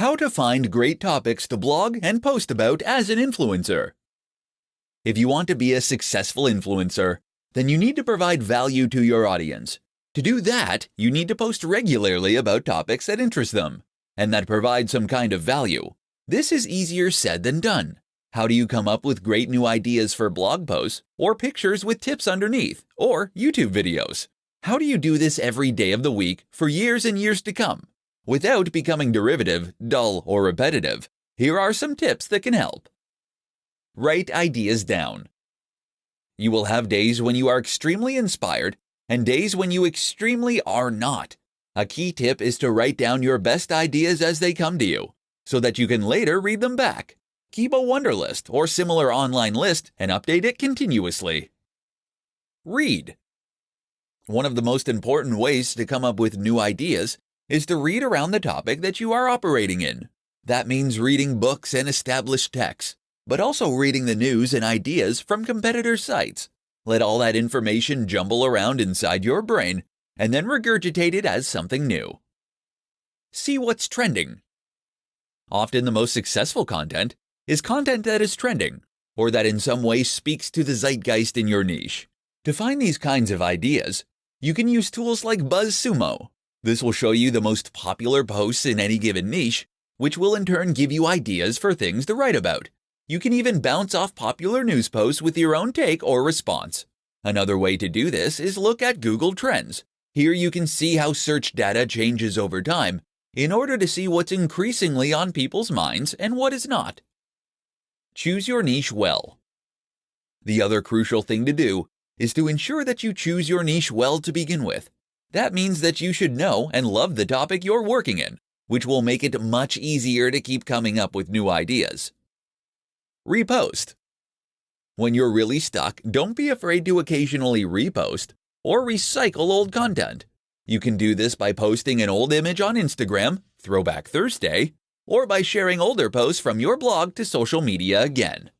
How to find great topics to blog and post about as an influencer. If you want to be a successful influencer, then you need to provide value to your audience. To do that, you need to post regularly about topics that interest them and that provide some kind of value. This is easier said than done. How do you come up with great new ideas for blog posts or pictures with tips underneath or YouTube videos? How do you do this every day of the week for years and years to come without becoming derivative, dull, or repetitive? Here are some tips that can help. Write ideas down. You will have days when you are extremely inspired and days when you extremely are not. A key tip is to write down your best ideas as they come to you so that you can later read them back. Keep a Wunderlist or similar online list and update it continuously. Read. One of the most important ways to come up with new ideas is to read around the topic that you are operating in. That means reading books and established texts, but also reading the news and ideas from competitor sites. Let all that information jumble around inside your brain and then regurgitate it as something new. See what's trending. Often the most successful content is content that is trending or that in some way speaks to the zeitgeist in your niche. To find these kinds of ideas, you can use tools like BuzzSumo. This will show you the most popular posts in any given niche, which will in turn give you ideas for things to write about. You can even bounce off popular news posts with your own take or response. Another way to do this is look at Google Trends. Here you can see how search data changes over time in order to see what's increasingly on people's minds and what is not. Choose your niche well. The other crucial thing to do is to ensure that you choose your niche well to begin with. That means that you should know and love the topic you're working in, which will make it much easier to keep coming up with new ideas. Repost. When you're really stuck, don't be afraid to occasionally repost or recycle old content. You can do this by posting an old image on Instagram, Throwback Thursday, or by sharing older posts from your blog to social media again.